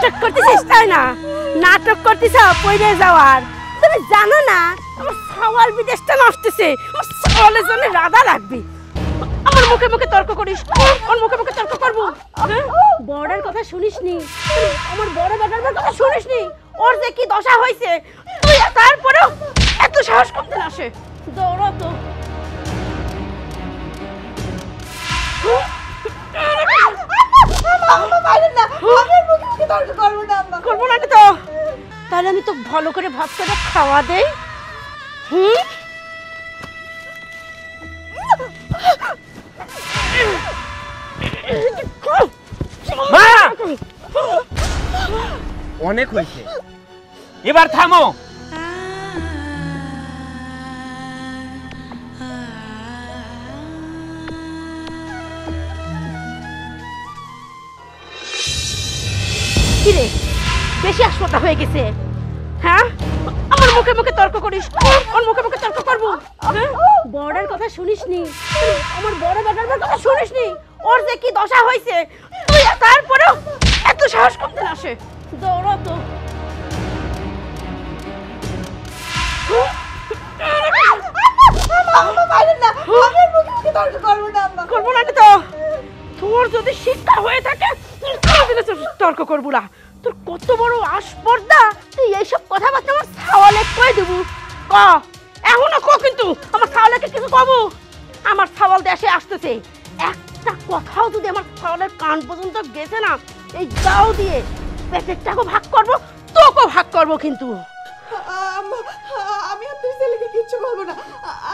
নাটক করতেছিস তাই না? নাটক করতেছ পয়রে যাওয়ার। তুমি জানো না আমার ছাওয়াল বিদেশটা নষ্টছে, আমার ছাওয়ালের জন্য রাধা লাগবে। আমার মুখে মুখে তর্ক করিস, ওর মুখে মুখে তর্ক করবো? বড়ের কথা শুনিসনি? আমার বড় বেটার কথা শুনিসনি? ওর যে কি দশা হয়েছে, তুই তারপরেও এত সাহস করতে আসে? দৌড়ো তো। করবো না তো? তাহলে আমি তো ভালো করে ভাত করে খাওয়া দেই। অনেক হয়েছে, এবার থামো। কিরে বেশি আসপতা হয়ে গেছে? হ্যাঁ, আমার মুখে মুখে তর্ক করিস, ওর মুখে মুখে তর্ক করবো? বড়ের কথা শুনিসনি? আমার বড় বেটার কথা শুনিসনি? ওর যে কি দশা হয়েছে, তুই তারপরেও এত সাহস করতে আসে? দৌড়ো তো। করবো না তো? তোর যদি শিক্ষা হয়ে থাকে তর্ক করবো না। তোর কত বড় আসপর্দা, তুই এইসব কথাবার্তা আমার ছাওয়ালে কয়ে দেবো? ক এখনো ক, কিন্তু আমার ছাওয়ালেকে কিছু কব? আমার ছাওয়াল দেশে আসতেছে, একটা কথাও যদি আমার ছাওয়ালের কান পর্যন্ত গেছে না, এই দাও দিয়ে পেটেরটাকে ভাগ করবো, তোকেও ভাগ করবো। কিন্তু আমি আপনার ছেলেকে কিচ্ছু বলবো না,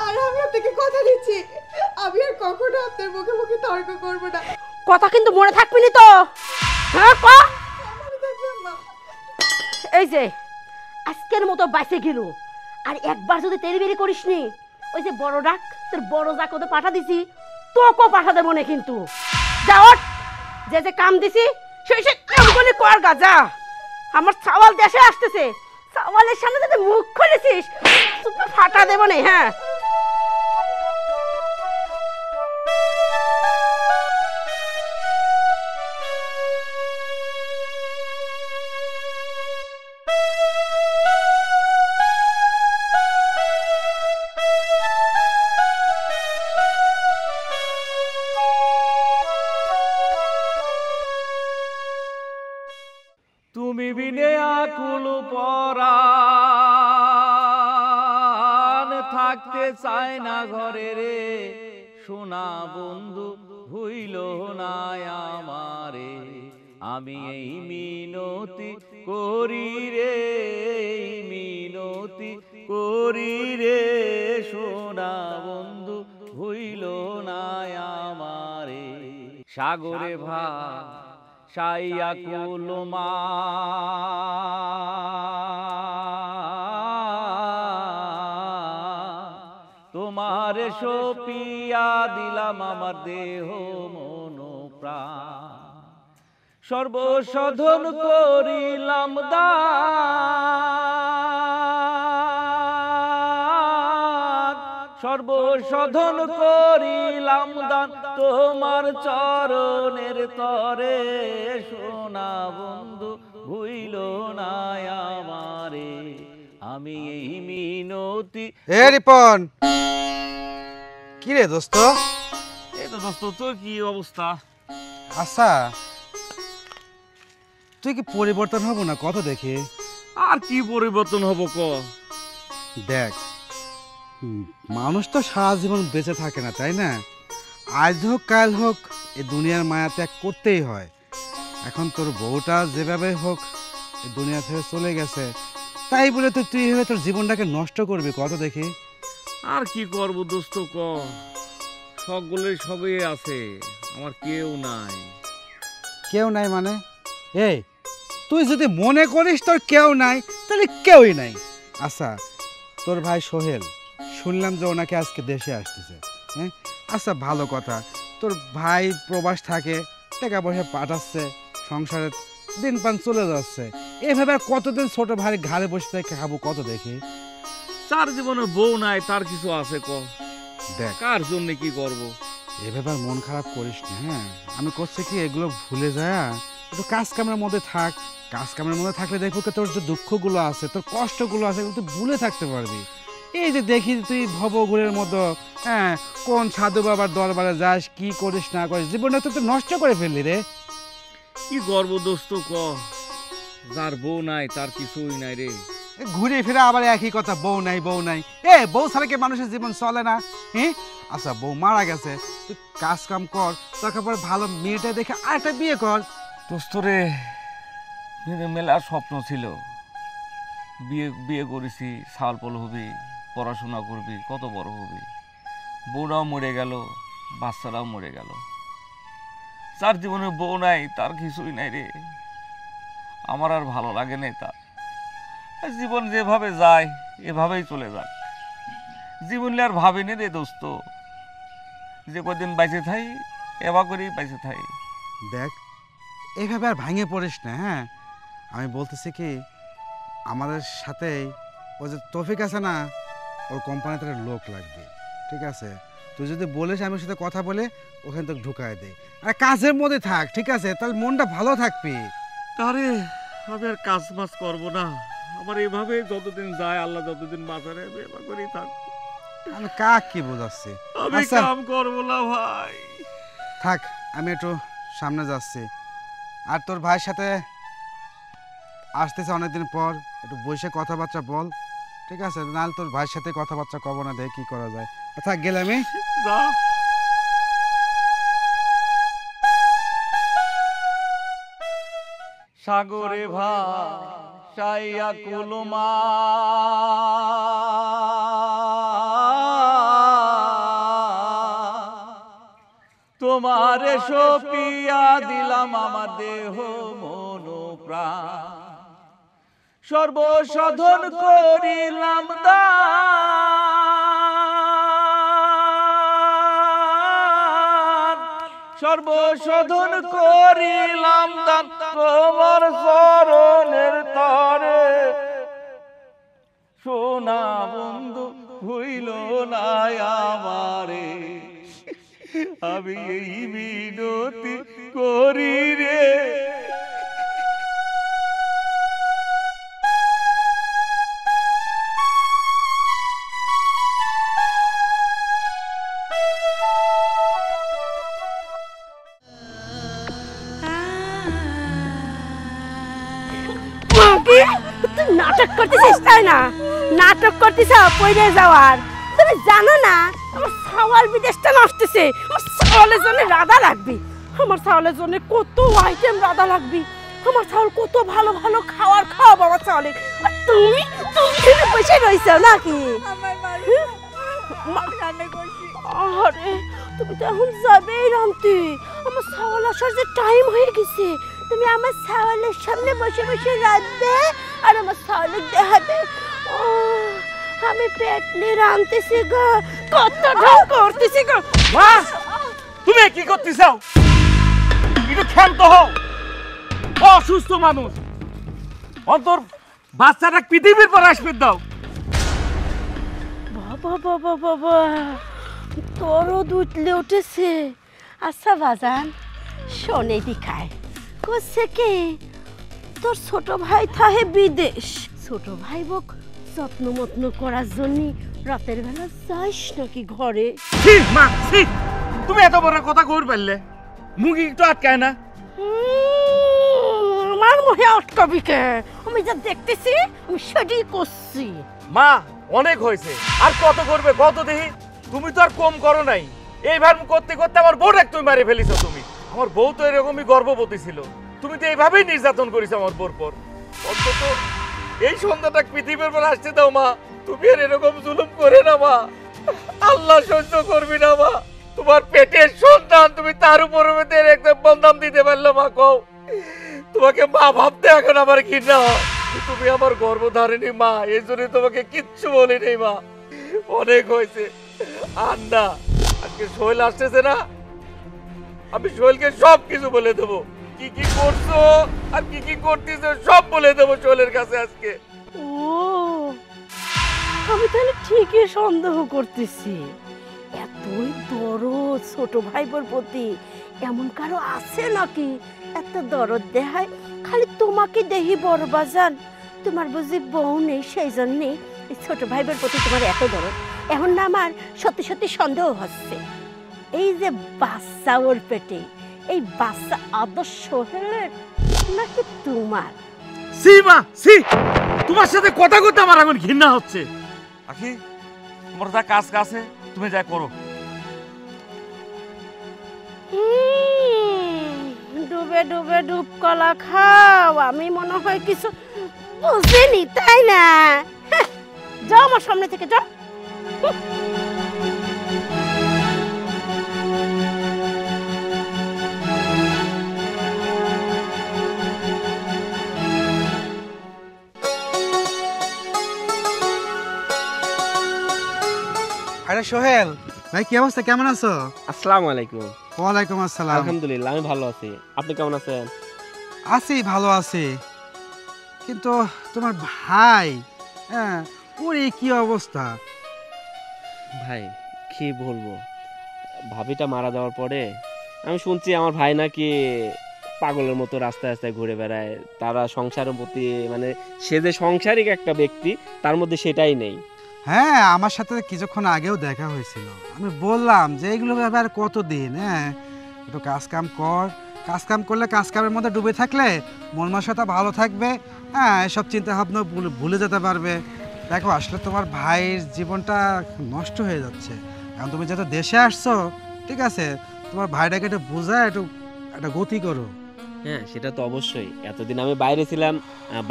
আর আমি আপনাকে কথা দিচ্ছি আমি আর কখনো আপনার মুখে মুখে তর্ক করবো না। কথা কিন্তু মনে থাকবি না তো? হ্যাঁ ক। এই যে আজকের মতো বাইসে গেল, আর একবার যদি তেড়িবেড়ি করিস নি, ওই যে বড় ডাক তোর বড় যাক ওদের পাঠা দিছি, তোকেও পাঠা দেবো না কিন্তু। যা ওঠ, যে যে কাম দিছি সেই সে কামগুলি কর গা, যা। আমার ছাওয়াল দেশে আসতেছে, ছাওয়ালের সামনে যদি মুখ খুলেছিস ফাটা দেবো না। হ্যাঁ, তুমি বিনে আকুল পরাণ থাকতে চায় না ঘরে রে, সোনা বন্ধু ভুইল না আমারে। আমি এই মিনতি করি রে, মিনতি করি রে, সোনা বন্ধু ভুইল না আমারে। সাগরে ভাই সাইয়া কুলমা তোমার সপিয়া দিলাম আমার দেহ মন প্রাণ, সর্বসাধন করিলাম দান, সর্বসাধন করিলাম দান তোমার চরণের তরে। সোনা বন্ধু ভুইল না আমারে, আমি এই মিনতি। এ রিপন, কি রে দোস্ত? এই তো দোস্ত, তোর কি অবস্থা? আচ্ছা, তুই কি পরিবর্তন হব না কত দেখে? আর কি পরিবর্তন হব ক? দেখ, মানুষ তো সারা জীবন বেঁচে থাকে না, তাই না? আজ হোক কাল হোক এই দুনিয়ার মায়া ত্যাগ করতেই হয়। এখন তোর বউটা যেভাবে হোক এই দুনিয়া থেকে চলে গেছে, তাই বলে তো তুই তোর জীবনটাকে নষ্ট করবি কত দেখি? আর কি করব দোস্ত ক, সকলের সবই আছে, আমার কেউ নাই। কেউ নাই মানে? এই তুই যদি মনে করিস তোর কেউ নাই, তাহলে কেউই নাই। আচ্ছা, তোর ভাই সোহেল শুনলাম যে ওনাকে আজকে দেশে আসতেছে। হ্যাঁ, আচ্ছা ভালো কথা, তোর ভাই প্রবাস থাকে, টাকা পয়সা পাঠাচ্ছে, সংসারে দিন পান চলে যাচ্ছে। এভাবে আর কতদিন ছোট ভাই ঘাড়ে বসে থেকে খাবো কত দেখি? তার জীবনে বউ নাই, তার কিছু আছে ক? দেখ, কার জন্য কি করব? এভাবে আর মন খারাপ করিস না। হ্যাঁ, আমি করছি কি এগুলো ভুলে যায় একটু কাজ কামের মধ্যে থাক। কাজ কামের মধ্যে থাকলে দেখবো কি তোর যে দুঃখগুলো আছে, তোর কষ্টগুলো আছে, এগুলো তুই ভুলে থাকতে পারবি। এই যে দেখি তুই ভবঘুরের মতো, হ্যাঁ, কোন সাধু বাবার দরবারে যাস, কি করিস না করিস, জীবনটা তো তুই নষ্ট করে ফেললি রে। কি গর্ব দোস্ত ক, যার বউ নাই তার কিছুই নাই রে। ঘুরে ফিরে আবার একই কথা, বউ নাই বউ নাই। বউ ছাড়া কি মানুষের জীবন চলে না? হ্যাঁ, আচ্ছা বউ মারা গেছে, তুই কাজ কাম কর, তারপর ভালো মেয়েটা দেখে আরেকটা বিয়ে কর। দোস্ত রে, মেলা স্বপ্ন ছিল, বিয়ে বিয়ে করেছি, সাল পল হবি, পড়াশোনা করবি, কত বড় হবি। বউরাও মরে গেল, বাচ্চারাও মরে গেল। যার জীবনে বউ নাই তার কিছুই নাই রে। আমার আর ভালো লাগে নাই তার। জীবন যেভাবে যায় এভাবেই চলে যাক। জীবন আর ভাবিনি রে দোস্ত, যে কদিন বাইচে থাই এবার করেই বাইচে থাই। দেখ, এইভাবে আর ভাঙে পড়িস না। হ্যাঁ, আমি বলতেছি কি, আমাদের সাথে ওই যে তৌফিক আছে না, ওর কোম্পানিতে লোক লাগবে, ঠিক আছে? তুই যদি বলিস আমি ওর সাথে কথা বলে ওখানে তোকে ঢুকায় দেয়, আর কাজের মধ্যে থাক, ঠিক আছে? তাহলে মনটা ভালো থাকবি। তারে আমি আর কাজ বাজ করবো না। আমার এভাবে যতদিন যায়, আল্লাহ যতদিন বাঁচারে এবার করেই থাকবো। আমি কাক কি বোঝাচ্ছি? আমি আচ্ছা কাম করবো না ভাই। থাক, আমি একটু সামনে যাচ্ছি। আর তোর ভাইয়ের সাথে আসতেছে অনেকদিন পর, একটু বসে কথাবার্তা বল, ঠিক আছে? নাহলে তোর ভাইয়ের সাথে কথাবার্তা কব না, দেখ কি করা যায়। থাক, গেলাম আমি। যা। সাগরে ভাসাইয়া কুলমা তোমারে সপিয়া দিলাম আমার দেহ মন প্রাণ, সর্বসাধন করিলাম দান, সর্বসাধন করিলাম দান তোমার চরণের তরে। সোনা বন্ধু হইল না আমারে, আমি এই বিনতি করি রে। তুই নাটক করতেছিস তাই না? নাটক করতেছ পয়রে যাওয়ার। তুমি জানো না আমার ছাওয়াল বিদেশটা নষ্টছে। আমার ছাওয়ালের জন্য রাধা লাগবে, আমার ছাওয়ালের জন্য কত আইটেম রাধা লাগবে, আমার ছাওয়াল কত ভালো ভালো খাবার খাওয়াবো আমার ছাওয়ালে। আর তুমি তুমি এখানে বসে রইছো নাকি? আমার মা রান্না করছি। আরে তুমি তো এখন যাবেই রামতি, আমার ছাওয়াল আসার যে টাইম হয়ে গেছে। তুমি আমার ছাওয়ালের সামনে বসে বসে রাঁধবে আর আমার ছাওয়ালের দেখাবে আমি পেট নিয়ে রাঁধতেছি গো, কত ঢং করতেছি গো। মা, তুমি কি করতে চাও? একটু ক্ষান্ত হও। অসুস্থ মানুষ, অন্তর বাচ্চাটা পৃথিবীর পর আসবে দাও। বাবা বাবা বাবা, তোরও দুধলে উঠেছে। আচ্ছা বাজান, শোনে দিখায় করছে কি, তোর ছোট ভাই থাহে বিদেশ, ছোট ভাই বক যত্ন মত্ন করার জন্য রাতের বেলা যাইস নাকি ঘরে? ঠিক মা, ঠিক। তুমি এত বড় কথা কই পারলে? মুখি একটু আটকায় না? আমার মুখে আটকাবি কে? আমি যা দেখতেছি আমি সেটাই করছি। মা, অনেক হয়েছে, আর কত করবে কত দেখি? তুমি তো আর কম করো নাই। এইভাবে করতে করতে আমার বউটা তুমি মারি ফেলিছো। তুমি, আমার বউ তো এরকমই গর্ভবতী ছিল, তুমি তো এইভাবেই নির্যাতন করেছো আমার বউর পর। অন্তত এই সন্ধ্যাটা পৃথিবীর পর আসতে দাও মা। তুমি আর এরকম জুলুম করে না মা, আল্লাহ সহ্য করবি না মা। তোমার পেটের সন্তান, তুমি তার উপর একদম বদনাম দিতে পারলো মা। কও, তোমাকে মা ভাবতে এখন আমার ঘৃণা হয়। তুমি আমার গর্ভধারিণী মা, এই জন্য তোমাকে কিচ্ছু বলি নেই মা। অনেক হয়েছে আর না। আজকে সোহেল আসতেছে না, আমি সোহেলকে সব কিছু বলে দেবো, কি কি করছো আর কি কি করতেছো সব বলে দেবো সোহেলের কাছে আজকে। ও, আমি তাহলে ঠিকই সন্দেহ করতেছি। এতই দরদ ছোট ভাইবোর প্রতি এমন কারো আছে নাকি এত দরদ দেখায়, খালি তোমাকে দেহি বড় বাজান। তোমার বুঝি বউ নেই, সেই জন্যে এই ছোট ভাইবের প্রতি তোমার এত দরদ। এখন না আমার সত্যি সত্যি সন্দেহ হচ্ছে, এই যে বাচ্চা ওর পেটে, এই বাচ্চা আদর্শ সোহেলের নাকি তোমার? সি মা সি, তোমার সাথে কথা কথা আমার এখন ঘৃণা হচ্ছে। আখি, তোমার যা কাজ আছে তুমি যা করো। ডুবে ডুবে ডুব কলা খাও, আমি মনে হয় কিছু বুঝিনি, তাই না? যাও আমার সামনে থেকে, যাও। আরে সোহেল ভাই, কি অবস্থা, কেমন আছো? আসসালামু আলাইকুম। ওয়ালাইকুম আসসালাম। আলহামদুলিল্লাহ, আমি ভালো আছি। আপনি কেমন আছেন? আছি, ভালো আছি। কিন্তু তোমার ভাই, হ্যাঁ, ওর এই কি অবস্থা? ভাই কি বলবো, ভাবিটা মারা যাওয়ার পরে আমি শুনছি আমার ভাই নাকি পাগলের মতো রাস্তায় রাস্তায় ঘুরে বেড়ায়। তারা সংসারের প্রতি, মানে সে যে সাংসারিক একটা ব্যক্তি, তার মধ্যে সেটাই নেই। হ্যাঁ, আমার সাথে কিছুক্ষণ আগেও দেখা হয়েছিল। আমি বললাম যে এগুলো ভাবে আর কতদিন, হ্যাঁ, একটু কাজ কাম কর। কাজ কাম করলে, কাজ কামের মধ্যে ডুবে থাকলে মন মানসিকতা ভালো থাকবে। হ্যাঁ, এসব চিন্তা ভাবনা ভুলে যেতে পারবে। দেখো, আসলে তোমার ভাইয়ের জীবনটা নষ্ট হয়ে যাচ্ছে। এখন তুমি যেহেতু দেশে আসছো, ঠিক আছে, তোমার ভাইটাকে একটু বোঝায়, একটু একটা গতি করো। হ্যাঁ, সেটা তো অবশ্যই। এতদিন আমি বাইরে ছিলাম,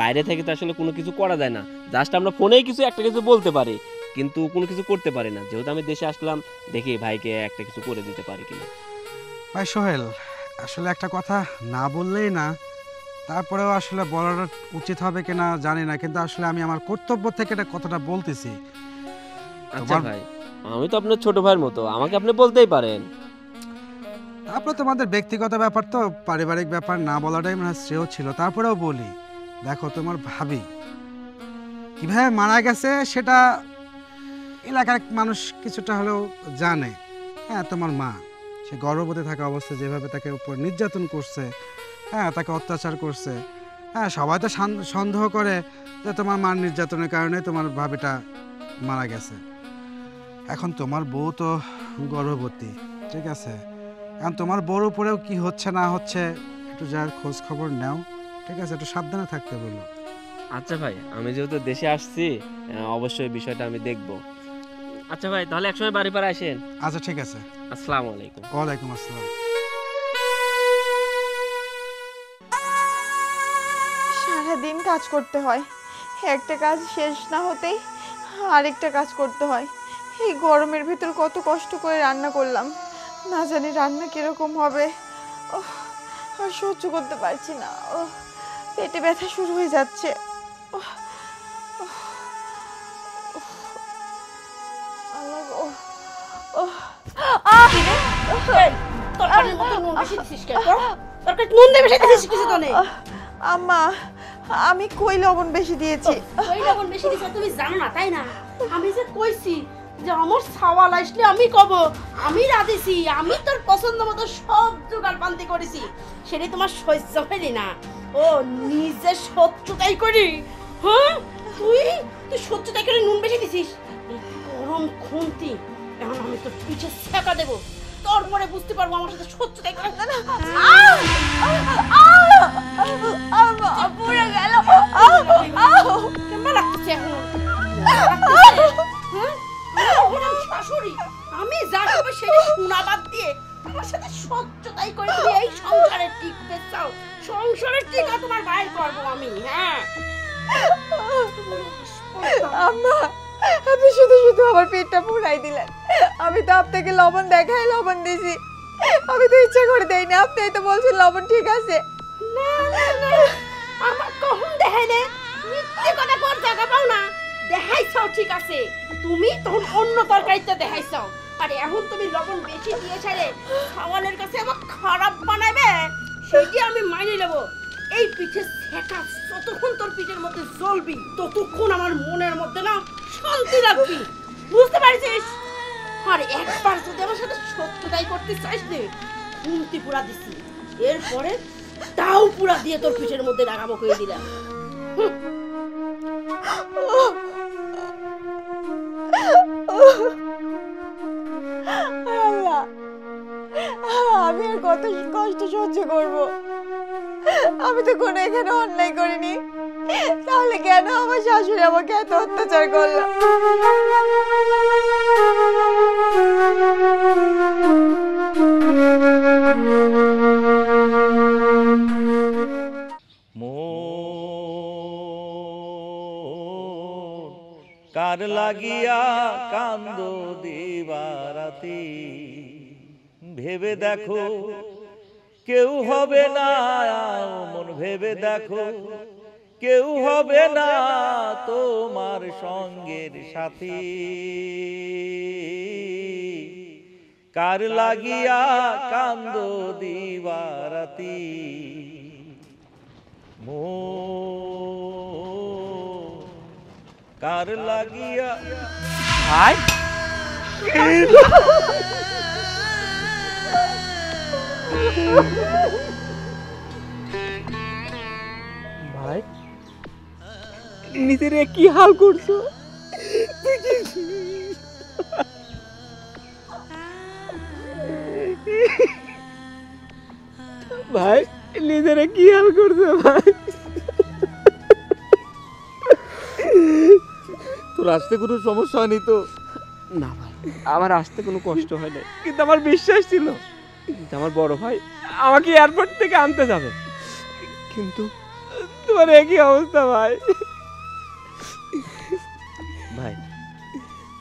বাইরে থেকে তো আসলে কোনো কিছু করা যায় না। জাস্ট আমরা ফোনেই কিছু একটা কিছু বলতে পারি, কিন্তু কোনো কিছু করতে পারি না। যেহেতু আমি দেশে আসলাম, দেখি ভাইকে একটা কিছু করে দিতে পারি কিনা। ভাই সোহেল, আসলে একটা কথা না বললেই না, তারপরেও আসলে বলাটা উচিত হবে কিনা জানি না, কিন্তু আসলে আমি আমার কর্তব্য থেকে এটা কথাটা বলতেছি। আচ্ছা ভাই, আমি তো আপনার ছোট ভাইয়ের মতো, আমাকে আপনি বলতেই পারেন। তারপরে তোমাদের ব্যক্তিগত ব্যাপার তো, পারিবারিক ব্যাপার, না বলাটাই মনে হয় শ্রেয় ছিল। তারপরেও বলি, দেখো, তোমার ভাবি কিভাবে মারা গেছে সেটা এলাকার মানুষ কিছুটা হলেও জানে। হ্যাঁ, তোমার মা সে গর্ভবতী থাকা অবস্থায় যেভাবে তাকে উপর নির্যাতন করছে, হ্যাঁ, তাকে অত্যাচার করছে, হ্যাঁ, সবাই তো সন্দেহ করে যে তোমার মার নির্যাতনের কারণে তোমার ভাবিটা মারা গেছে। এখন তোমার বউ তো গর্ভবতী, ঠিক আছে, এখন তোমার বউর উপরেও কি হচ্ছে না হচ্ছে একটু যার খোঁজ খবর নাও, ঠিক আছে, একটু সাবধানে থাকতে বলো। আচ্ছা ভাই, আমি যেহেতু দেশে আসছি, অবশ্যই বিষয়টা আমি দেখব। আচ্ছা ভাই, তাহলে একসময় বাড়ি পাড়ে আসেন। আচ্ছা, ঠিক আছে। আসসালামু আলাইকুম। ওয়ালাইকুম আসসালাম। সারাদিন কাজ করতে হয়, একটা কাজ শেষ না হতেই আরেকটা কাজ করতে হয়। এই গরমের ভিতর কত কষ্ট করে রান্না করলাম, না জানি রান্না কিরকম হবে। আর সহ্য করতে পারছি না, পেটে ব্যথা শুরু হয়ে যাচ্ছে। আল্লাহ গো। তরকারির মধ্যে নুন বেশি দিছিস কেন? তরকারি নুন দিয়ে বেশি দিছিস কিছু তো নেই। আম্মা, আমি কই লবণ বেশি দিয়েছি? ওই লবণ বেশি দিছ তুমি জানো না, তাই না? আমি যে কইছি যে আমার সাওয়াল আসলে আমি কব, আমি রাঁধেছি, আমি তোর পছন্দ মতো সব জোগাড় পান্তি করেছি, সেটাই তোমার সহ্য হয়নি না। ও নিজে শত্রুতাই করি, হ্যাঁ, তুই শত্রুতাই করে নুন বেশি দিছিস। এই গরম খুন্তি, এখন আমি তোর পিছে ছেঁকা দেবো, তারপরে বুঝতে পারবো আমার সাথে শত্রুতাই করে। পুড়ে গেল। কেমন লাগতেছে এখন? শাশুড়ি, আমি যা করবো সেটা শোনা বাদ দিয়ে আমার সাথে শত্রুতাই করে তুমি এই সংসারে টিকতে চাও। সংসারে টিকা তোমার বাইর করবো আমি। হ্যাঁ, আম্মা, আপনি শুধু শুধু আমার পেটটা পুরাই দিলেন। আমি তো আপনাকে লবণ দেখাই লবণ দিয়েছি, আমি তো ইচ্ছা করে দেই না। আপনি তো বলছেন লবণ ঠিক আছে। না না না, আমার কখন দেখাই নে, মিথ্যে কথা কর জায়গা পাও না। দেখাইছাও ঠিক আছে, তুমি তখন অন্য তরকারিতে দেখাইছাও, আর এখন তুমি লবণ বেশি দিয়ে ছাড়ে খাওয়ানোর কাছে আমার খারাপ বানাবে, সেটি আমি মাইনে নেব। এই পিঠে ছেঁকা যতক্ষণ তোর পিঠের মধ্যে জ্বলবি, ততক্ষণ আমার মনের মধ্যে না শান্তি লাগবি, বুঝতে পারছিস? আর একবার যদি আমার সাথে সত্যতাই করতে চাইস নে, খুন্তি পুরা দিছি, এরপরে তাও পুরা দিয়ে তোর পিঠের মধ্যে লাগাবো করে দিলাম। আল্লাহ, আমি আর কত কষ্ট সহ্য করব? আমি তো কোনো এখানে অন্যায় করিনি, তাহলে কেন আমার শাশুড়ি আমাকে এত অত্যাচার করলো? কার লাগিয়া কান্দ দিবারাতি, ভেবে দেখো কেউ হবে না, মন ভেবে দেখো কেউ হবে না তোমার সঙ্গের সাথী। কার লাগিয়া কান্দ দিবারাতি, কার লাগিয়া। ভাই ভাই নিজের কি হাল করছো? ভাই নিজের কি হাল করছো ভাই? তোর আসতে কোনো সমস্যা হয়নি তো? না ভাই, আমার আসতে কোনো কষ্ট হয় না, কিন্তু আমার বিশ্বাস ছিল যে আমার বড় ভাই আমাকে এয়ারপোর্ট থেকে আনতে যাবে, কিন্তু তোমার একই অবস্থা ভাই। ভাই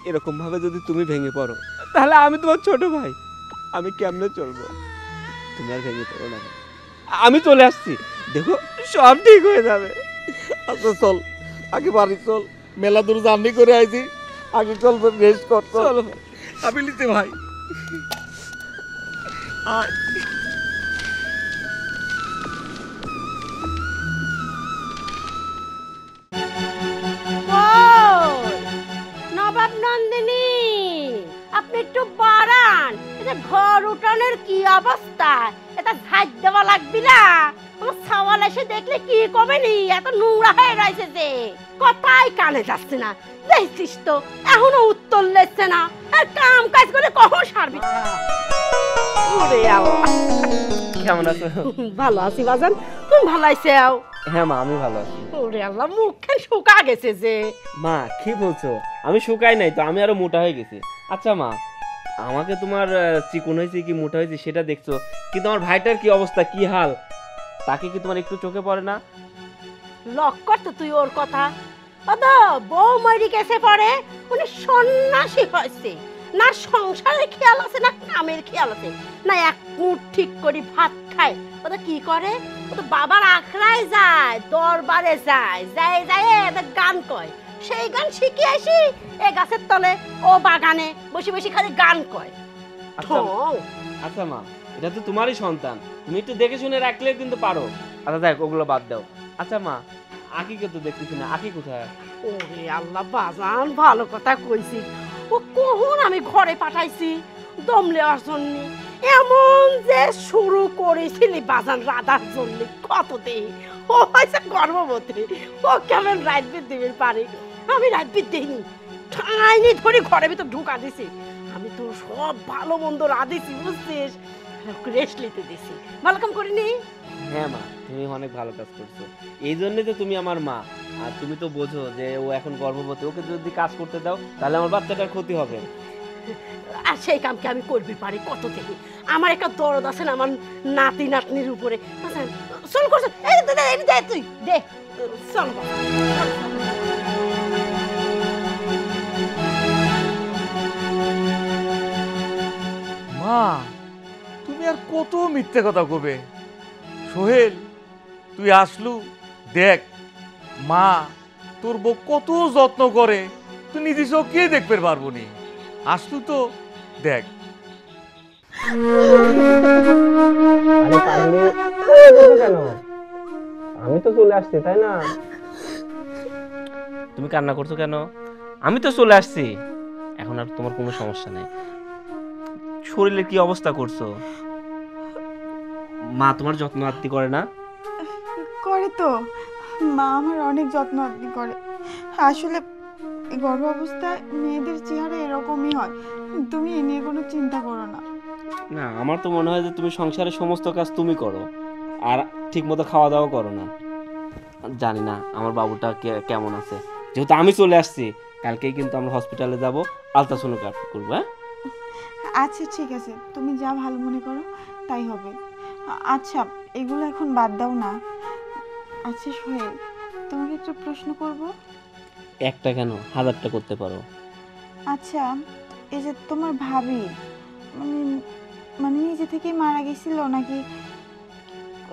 এরকম ভাবে যদি তুমি ভেঙে পড়ো, তাহলে আমি তোমার ছোট ভাই, আমি কেমনে চলবো? তুমি আর ভেঙে পড়ো না ভাই, আমি চলে আসছি, দেখো সব ঠিক হয়ে যাবে। আচ্ছা চল, আগে বাড়ি চল, মেলা দূর জার্নি করে আইছি, আগে চল রেস্ট কর। চলো ভাই। আমি নিতে ভাই আয়। নবাব নন্দিনী, আপনি একটু বাড়ান, এটা ঘর উঠানোর কি অবস্থা, এটা ঝাঁট দেওয়া লাগবি না? আমার সাওয়াল এসে দেখলে কি কবে নি, এত নোংরা হয়ে রয়েছে যে কথাই কানে যাচ্ছে না। দেখছিস তো এখনো উত্তর লেচ্ছে না, আর কাম কাজ করে কখন সারবি? ওরে আল্লাহ, কেমন আছো? ভালো আছি বাজান, তুমি ভালো আইছো? হ্যাঁ মা, আমি ভালো আছি। ওরে আল্লাহ, মুখে শুকা গেছে যে। মা কি বলছো? আমি শুকাই নাই তো, আমি আরো মোটা হয়ে গেছি। আচ্ছা মা, আমাকে তোমার চিকন হয়েছে কি মোটা হয়েছে সেটা দেখছো, কিন্তু আমার ভাইটার কি অবস্থা, কি হাল, তাকে কি তোমার একটু চোখে পড়ে না? লক্ষ্য তো তুই ওর কথা, দাদা বউ মারি গেছে পরে উনি সন্ন্যাসী হয়েছে, না সংসারের খেয়াল আছে না কামের খেয়াল আছে, না এক মুঠ ঠিক করে ভাত খায়। ওটা কি করে, ও তো বাবার আখড়ায় যায়, দরবারে যায়, যায় যায় গান কয়, সেই গান শিখে আসি এ গাছের তলে ও বাগানে বসে বসে খালি গান কয়। আচ্ছা আচ্ছা মা, এটা তো তোমারই সন্তান, তুমি একটু দেখে শুনে রাখলেও কিন্তু পারো। আচ্ছা দেখ, ওগুলো বাদ দাও। আচ্ছা মা, আকিকে তো দেখতেছি না, আকি কোথায়? ওরে আল্লাহ বাজান, ভালো কথা কইছিস, ও কখন আমি ঘরে পাঠাইছি দম নেওয়ার জন্য, এমন যে শুরু করেছিলি বাজান রাধার জন্য, কত দেই ও হয়েছে গর্ভবতী, ও কেমন রাজবিদ দিবে পারে, আমি রাজবিদ দিইনি, ঠাইনি ধরে ঘরের ভিতর ঢুকা দিছি, আমি তো সব ভালো মন্দ রাঁধিছি বুঝছিস, রেস্ট নিতে দিছি, ভালো কাম করিনি? হ্যাঁ মা, তুমি অনেক ভালো কাজ করছো, এই জন্যই তো তুমি আমার মা। আর তুমি তো বোঝো যে ও এখন গর্ভবতী, ওকে যদি কাজ করতে দাও তাহলে আমার বাচ্চাটার ক্ষতি হবে। আর সেই কামকে আমি করবি পারি কত থেকে, আমার একটা দরদ আছে না আমার নাতি নাতনির উপরে। আচ্ছা চল করছো, এই দে দে দে তুই দে, চল মা, তুমি আর কত মিথ্যে কথা কবে? সোহেল তুই আসলু, দেখ মা তোর বউ কত যত্ন করে, তুই নিজে চোখে দেখতে পারবো নি, আসলু তো দেখ। কেন, আমি তো চলে আসছি তাই না? তুমি কান্না করছো কেন? আমি তো চলে আসছি, এখন আর তোমার কোনো সমস্যা নেই। শরীরের কি অবস্থা করছো? মা তোমার যত্ন আত্তি করে না? করে তো, মা আমার অনেক যত্ন আত্মি করে। আসলে এই গর্ভাবস্থায় মেয়েদের চেহারা এরকমই হয়, তুমি এ নিয়ে কোনো চিন্তা করো না। না, আমার তো মনে হয় যে তুমি সংসারের সমস্ত কাজ তুমি করো আর ঠিকমতো খাওয়া দাওয়া করো না। জানি না আমার বাবুটা কেমন আছে। যেহেতু আমি চলে আসছি, কালকেই কিন্তু আমরা হসপিটালে যাব, আলট্রাসোনোগ্রাফি করবো। হ্যাঁ আচ্ছা ঠিক আছে, তুমি যা ভালো মনে করো তাই হবে। আচ্ছা এগুলো এখন বাদ দাও না। আচ্ছা সোহেল, তোমাকে একটা প্রশ্ন করব। একটা কেন, হাজারটা করতে পারো। আচ্ছা এই যে তোমার ভাবি মানে মানে নিজে থেকেই মারা গেছিল নাকি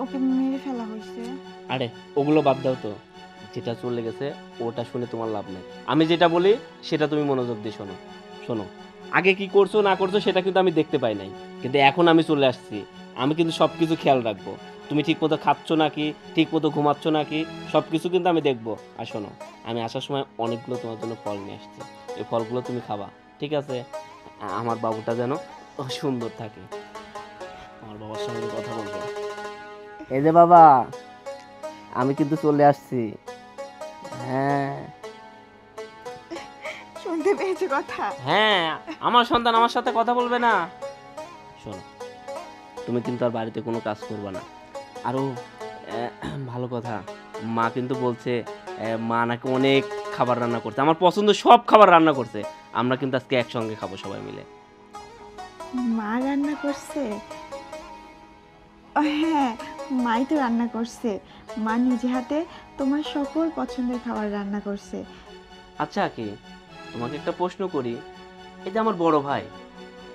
ওকে মেরে ফেলা হয়েছে? আরে ওগুলো বাদ দাও তো, যেটা চলে গেছে ওটা শুনে তোমার লাভ নেই। আমি যেটা বলি সেটা তুমি মনোযোগ দিয়ে শোনো। শোনো, আগে কি করছো না করছো সেটা কিন্তু আমি দেখতে পাই নাই, কিন্তু এখন আমি চলে আসছি, আমি কিন্তু সব কিছু খেয়াল রাখবো। তুমি ঠিক মতো খাচ্ছ নাকি, ঠিক মতো ঘুমাচ্ছ নাকি, সব কিছু কিন্তু আমি দেখবো। আর শোনো, আমি আসার সময় অনেকগুলো তোমার জন্য ফল নিয়ে আসছি, এই ফলগুলো তুমি খাবা, ঠিক আছে? আমার বাবুটা যেন সুন্দর থাকে। আমার বাবার সঙ্গে কথা বলবো। এই যে বাবা, আমি কিন্তু চলে আসছি। হ্যাঁ শুনতে পেয়েছো কথা? হ্যাঁ, আমার সন্তান আমার সাথে কথা বলবে না। শোনো, তুমি কিন্তু আর বাড়িতে কোনো কাজ করবে না। আরও ভালো কথা, মা কিন্তু বলছে মা নাকি অনেক খাবার রান্না করছে, আমার পছন্দ সব খাবার রান্না করছে। আমরা কিন্তু আজকে একসঙ্গে খাবো সবাই মিলে। মা রান্না করছে? ও হ্যাঁ, মাই তো রান্না করছে। মা নিজে হাতে তোমার সকল পছন্দের খাবার রান্না করছে। আচ্ছা কি, তোমাকে একটা প্রশ্ন করি, এই যে আমার বড় ভাই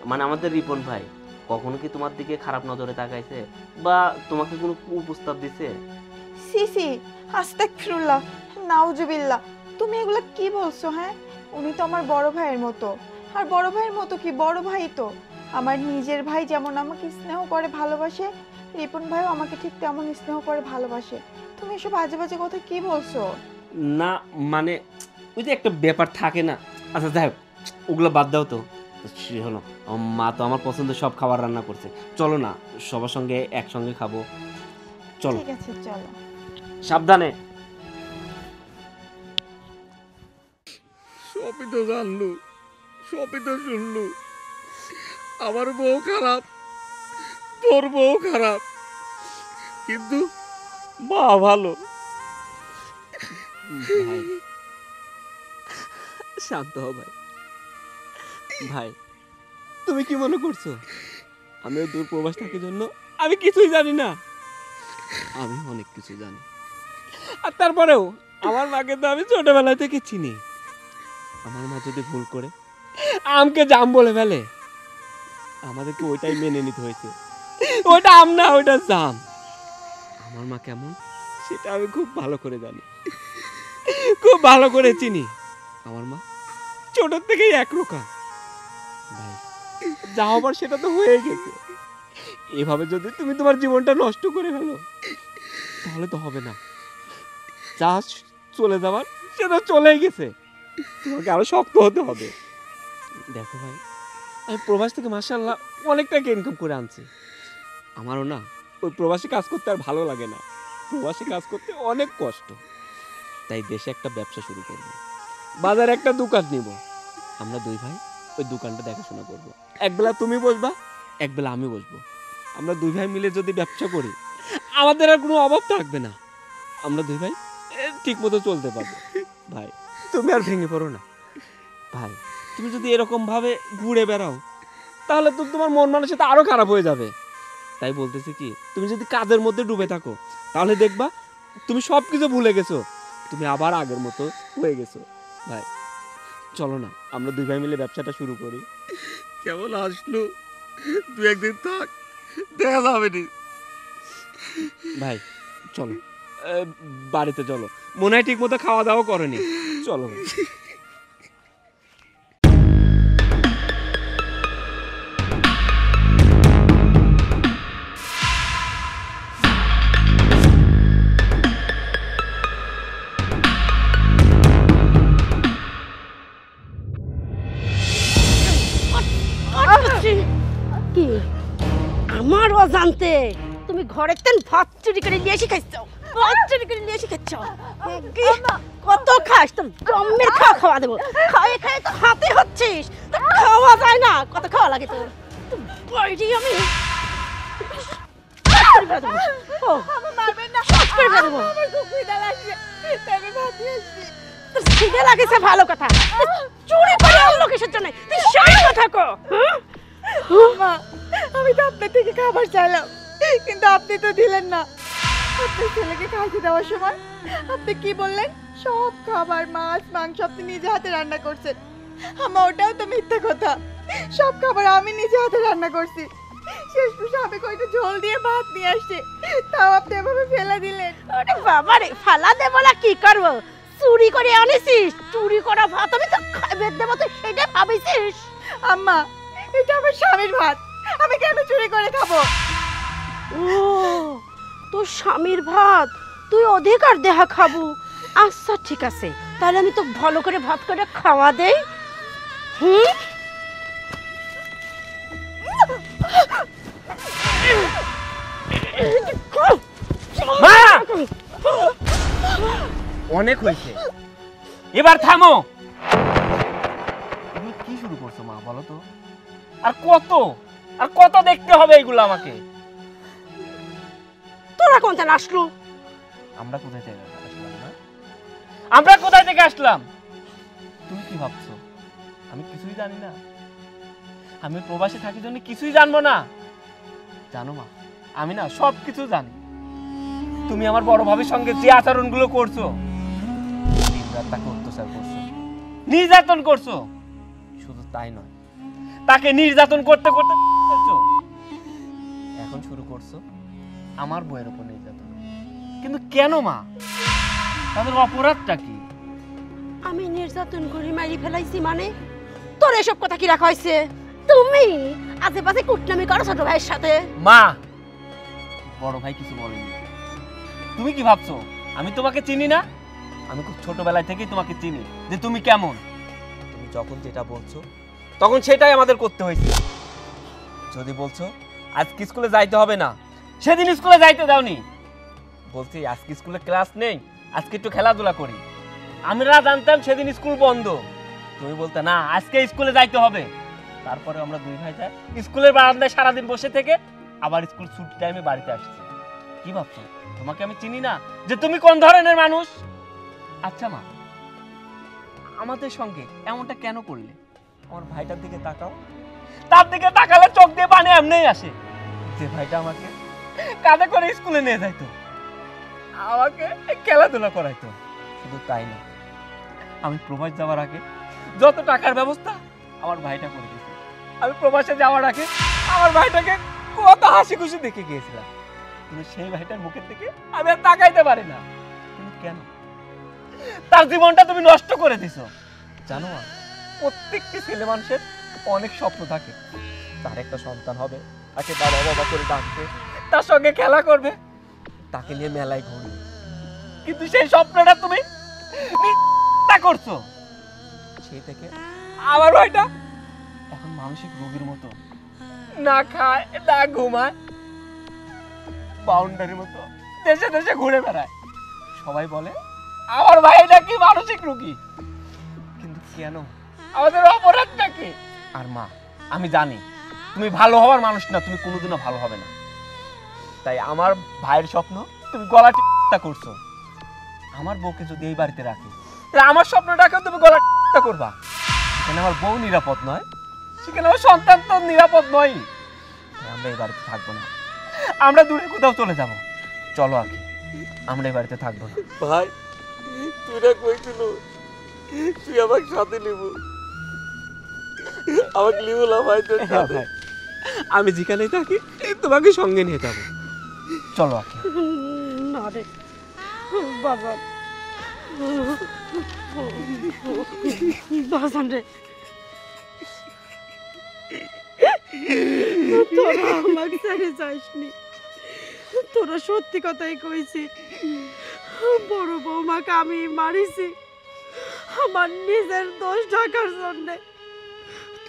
মানে আমাদের রিপন ভাই, কখনো কি তোমার দিকে খারাপ নজরে তাকাইছে বা তোমাকে কোনো কুপ্রস্তাব দিছে? সি সি, আস্তাগফিরুল্লাহ, নাউজুবিল্লাহ, তুমি এগুলো কি বলছো? হ্যাঁ, উনি তো আমার বড় ভাইয়ের মতো। আর বড় ভাইয়ের মতো কি, বড় ভাই তো। আমার নিজের ভাই যেমন আমাকে স্নেহ করে ভালোবাসে, রিপন ভাইও আমাকে ঠিক তেমন স্নেহ করে ভালোবাসে। তুমি এসব বাজে বাজে কথা কি বলছো? না মানে ওই যে একটা ব্যাপার থাকে না। আচ্ছা যাই হোক, ওগুলো বাদ দাও তো। শোনো, মা তো আমার পছন্দের সব খাবার রান্না করছে, চলো না সবার সঙ্গে একসঙ্গে খাবো, চলো। ঠিক আছে চলো। সাবধানে। সবই তো জানলু, সবই তো শুনলু, আমার বউ খারাপ, তোর বউ খারাপ, কিন্তু মা ভালো। ভাই শান্ত হও ভাই। ভাই তুমি কি মনে করছো আমি ওই দূর প্রবাস থাকার জন্য আমি কিছুই জানি না? আমি অনেক কিছু জানি। আর তারপরেও আমার মাকে তো আমি ছোটবেলা থেকে চিনি। আমার মা যদি ভুল করে আমকে জাম বলে ফেলে, আমাদেরকে ওইটাই মেনে নিতে হয়েছে। ওইটা আম না, ওইটা জাম। আমার মা কেমন সেটা আমি খুব ভালো করে জানি, খুব ভালো করে চিনি। আমার মা ছোট থেকেই একরোখা। ভাই যা হবার সেটা তো হয়ে গেছে। এভাবে যদি তুমি তোমার জীবনটা নষ্ট করে ফেলো তাহলে তো হবে না। যা চলে যাওয়ার সেটা চলেই গেছে, তোমাকে আরো শক্ত হতে হবে। দেখো ভাই, আমি প্রবাস থেকে মাশাআল্লাহ অনেক টাকা ইনকাম করে আনছি। আমারও না ওই প্রবাসী কাজ করতে আর ভালো লাগে না। প্রবাসী কাজ করতে অনেক কষ্ট। তাই দেশে একটা ব্যবসা শুরু করব, বাজারে একটা দোকান নিব। আমরা দুই ভাই ওই দোকানটা দেখাশোনা করব। একবেলা তুমি বসবা, একবেলা আমি বসবো। আমরা দুই ভাই মিলে যদি ব্যবসা করি আমাদের আর কোনো অভাব থাকবে না। আমরা দুই ভাই ঠিক মতো চলতে পারবো। ভাই তুমি আর ভেঙে পড়ো না। ভাই তুমি যদি এরকম ভাবে ঘুরে বেড়াও তাহলে তো তোমার মন মানসিকতা আরো খারাপ হয়ে যাবে। তাই বলতেছি কি, তুমি যদি কাজের মধ্যে ডুবে থাকো তাহলে দেখবা তুমি সব কিছু ভুলে গেছো, তুমি আবার আগের মতো হয়ে গেছো। ভাই চলো না আমরা দুই ভাই মিলে ব্যবসাটা শুরু করি। কেমন আসলো, তুই একদিন থাক, দেখা যাবে নি। ভাই চলো বাড়িতে চলো, মনে হয় ঠিক মতো খাওয়া দাওয়া করেনি, চলো ভাই। কি আমার অজান্তে তুমি ঘরের তেন ভাত চুরি করে নিয়ে এসে খাইছ, ভাত চুরি করে নিয়ে এসে খাচ্ছ। কত খাস, তোর জম্মের খাওয়া দেবো। খায়ে খায়ে তো হাতে হচ্ছিস, তোর খাওয়া যায় না। কত খাওয়া লাগে তোর? বাইরে আমি খিদে লাগেছে ভালো কথা, চুরি করে আনলো কিসের জন্য? তুই সেই কথা কো। মা, আমি তো আপনার থেকে খাবার চাইলাম, কিন্তু আপনি তো দিলেন না। আপনার ছেলেকে খাইতে দেওয়ার সময় আপনি কি বললেন? সব খাবার, মাছ মাংস আপনি নিজে হাতে রান্না করছেন। আমার ওটাও তো মিথ্যা কথা। সব খাবার আমি নিজে হাতে রান্না করছি। শেষ পূজা আমি কয়টা ঝোল দিয়ে ভাত নিয়ে আসছি, তাও আপনি এভাবে ফেলে দিলেন। ওরে বাবা রে, ফালা দেবো না কি করবো? চুরি করে আনিছিস, চুরি করা ভাত আমি তো খাইবে দেবো, তুই সেটা ভাবিছিস? আম্মা, এটা আমার স্বামীর ভাত, আমি কেন চুরি করে খাবো? ও, তোর স্বামীর ভাত, তুই অধিকার দেহা খাবো। আচ্ছা ঠিক আছে, তাহলে আমি তো ভালো করে ভাত করে খাওয়া দেই। মা, অনেক হয়েছে, এবার থামো। তুমি কি শুরু করছো মা, বলো তো? আর কত দেখতে হবে এগুলো আমাকে? তোরা কোনটা আসলো? আমরা কোথায় থেকে আসলাম না? আমরা কোথায় থেকে আসলাম? তুমি কি ভাবছো আমি কিছুই জানি না? আমি প্রবাসে থাকি জন্য কিছুই জানবো না? জানো মা, আমি না সব কিছু জানি। তুমি আমার বড় ভাবির সঙ্গে যে আচরণগুলো করছো, তাকে অত্যাচার করছো, নির্যাতন করছো। শুধু তাই নয়, তাকে নির্যাতন করতে করতে এখন শুরু করছো আমার বউয়ের উপর নির্যাতন। কিন্তু কেন মা? তাদের অপরাধটা কি? আমি নির্যাতন করে মারি ফেলাইছি মানে? তোর এসব কথা কি রাখা হয়েছে? তুমি আশেপাশে কুটনামি করো ছোট ভাইয়ের সাথে। মা, বড় ভাই কিছু বলেনি। তুমি কি ভাবছো আমি তোমাকে চিনি না? আমি খুব ছোটবেলায় থেকেই তোমাকে চিনি যে তুমি কেমন। তুমি যখন যেটা বলছো তখন সেটাই আমাদের করতে হয়েছে। যদি বলছো আজকে স্কুলে যাইতে হবে না, সেদিন স্কুলে যাইতে দাওনি। বলছি আজকে স্কুলে ক্লাস নেই, আজকে একটু খেলাধুলা করি। আমরা জানতাম সেদিন স্কুল বন্ধ, তুমি বলতে না আজকে স্কুলে যাইতে হবে। তারপরে আমরা দুই ভাই যাই স্কুলের বারান্দায় সারাদিন বসে থেকে আবার স্কুল ছুটি টাইমে বাড়িতে আসছি। কি ভাবছো তোমাকে আমি চিনি না যে তুমি কোন ধরনের মানুষ? আচ্ছা মা, আমাদের সঙ্গে এমনটা কেন করলে? আমার ভাইটার দিকে তাকাও, তার দিকে তাকালে চোখ দিয়ে পানি এমনিই আসে। যে ভাইটা আমাকে কাঁধে করে স্কুলে নিয়ে যাইতো, আমাকে খেলাধুলা করাইতো। শুধু তাই না, আমি প্রবাস যাওয়ার আগে যত টাকার ব্যবস্থা আমার ভাইটা করে দিয়েছে। আমি প্রবাসে যাওয়ার আগে আমার ভাইটাকে কত হাসি খুশি দেখে গিয়েছিলাম, কিন্তু সেই ভাইটার মুখের দিকে আমি আর তাকাইতে পারি না। কিন্তু কেন? তার জীবনটা তুমি নষ্ট করে দিছো। জানো না, প্রত্যেকটি ছেলে মানুষের অনেক স্বপ্ন থাকে, তার একটা সন্তান হবে, তাকে বাবা বাবা করে ডাকবে, তার সঙ্গে খেলা করবে, তাকে নিয়ে মেলায় ঘুরবে। কিন্তু সেই স্বপ্নটা তুমি করছো। সেই থেকে আমার ভাইটা এখন মানসিক রোগীর মতো না খায় না ঘুমায়, বাউন্ডারির মতো দেশে দেশে ঘুরে বেড়ায়। সবাই বলে আমার ভাইটা কি মানসিক রোগী, কিন্তু কেন? আমাদের অপরাধটা কি? আর মা, আমি জানি তুমি ভালো হওয়ার মানুষ না, তুমি কোনোদিনও ভালো হবে না। তাই আমার ভাইয়ের স্বপ্ন তুমি গলা টিপা করছো। আমার বউকে যদি এই বাড়িতে রাখি, তাহলে আমার স্বপ্নটাকেও তুমি গলা টিপা করবা। সেখানে আমার বউ নিরাপদ নয়, সেখানে আমার সন্তান তো নিরাপদ নয়। আমরা এই বাড়িতে থাকবো না, আমরা দূরে কোথাও চলে যাব। চলো আগে, আমরা এই বাড়িতে থাকবো না। ভাই তুই না কইছিল তুই আমাকে সাথে নিব, আমাকে নিব না ভাই তোর সাথে। ভাই, আমি যেখানেই থাকি তোমাকে সঙ্গে নিয়ে যাবো। চলো আগে। না রে বাবা, বাজান রে, তোরা আমাকে ছেড়ে যাসনি। তোরা সত্যি কথাই কইছি, বড় বৌমাকে আমি মারিছি আমার নিজের দোষ ঢাকার জন্যে।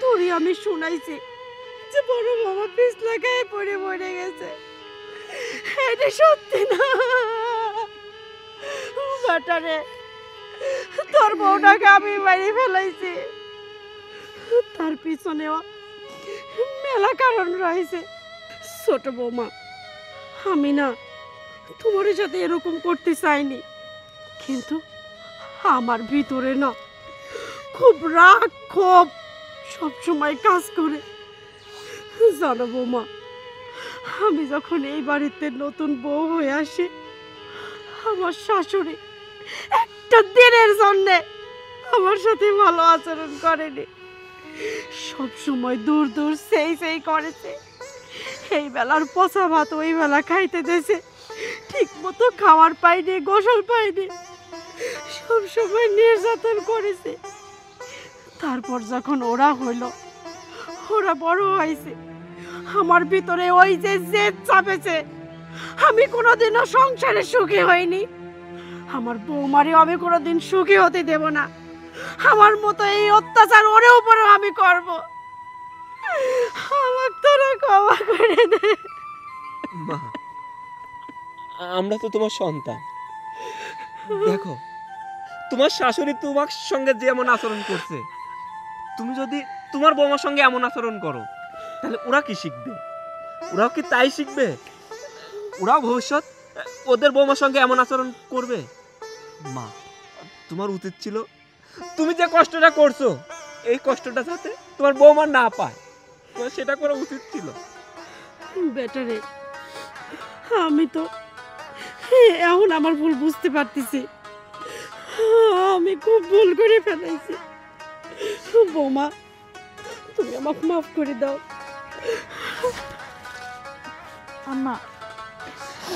তোরই আমি শুনাইছি যে বড় বৌমা পিছলা গায়ে পড়ে মরে গেছে। এটা সত্যি না বেটারে, তোর বউটাকে আমি মেরে ফেলাইছি। তার পিছনেও মেলা কারণ রয়েছে। ছোট বৌমা, আমি না তোমার সাথে এরকম করতে চাইনি, কিন্তু আমার ভিতরে না খুব রাগ ক্ষোভ সবসময় কাজ করে। জানো বৌমা, আমি যখন এই বাড়িতে নতুন বউ হয়ে আসি, আমার শাশুড়ি একটা দিনের জন্যে আমার সাথে ভালো আচরণ করেনি। সব সময় দূর দূর সেই করেছে। এই বেলার পচা ভাত ওই বেলা খাইতে দিয়েছে, ঠিক মতো খাওয়ার পাইনি, গোসল পাইনি, সব সময় নির্যাতন করেছে। তারপর যখন ওরা হইল, ওরা বড় হয়েছে, আমার ভিতরে ওই যে জেদ চাপেছে। আমি কোনোদিনও সংসারে সুখী হইনি। আমার বৌমারেও আমি কোনোদিন সুখী হতে দেব না। আমার মতো এই অত্যাচার ওর উপরেও আমি করব। আমার তোরা ক্ষমা করে দে। মা, আমরা তো তোমার সন্তান। দেখো, তোমার শাশুড়ি তোমার সঙ্গে যেমন আচরণ করছে, তুমি যদি তোমার বৌমার সঙ্গে এমন আচরণ করো, তাহলে ওরা কি শিখবে? ওরাও কি তাই শিখবে? ওরাও ভবিষ্যৎ ওদের বৌমার সঙ্গে এমন আচরণ করবে? মা, তোমার উচিত ছিল তুমি যে কষ্টটা করছো, এই কষ্টটা যাতে তোমার বৌমা না পায়, তোমার সেটা করা উচিত ছিল। বেটারে, আমি তো এখন আমার ভুল বুঝতে পারতেছি। আমি খুব ভুল করে ফেলাইছি। বৌমা, তুমি আমাকে মাফ করে দাও। আম্মা,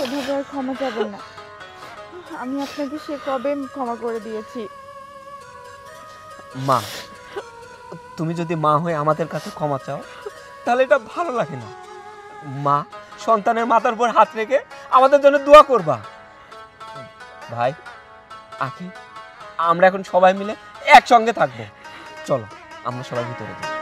এভাবে আর ক্ষমা চাবেন না। আমি আপনাকে সে কবে ক্ষমা করে দিয়েছি। মা, তুমি যদি মা হয়ে আমাদের কাছে ক্ষমা চাও, তাহলে এটা ভালো লাগে না। মা, সন্তানের মাথার উপর হাত রেখে আমাদের জন্য দোয়া করবা। ভাই, আখি, আমরা এখন সবাই মিলে একসঙ্গে থাকবো। চলো, আমরা সবাই ভিতরে যাই।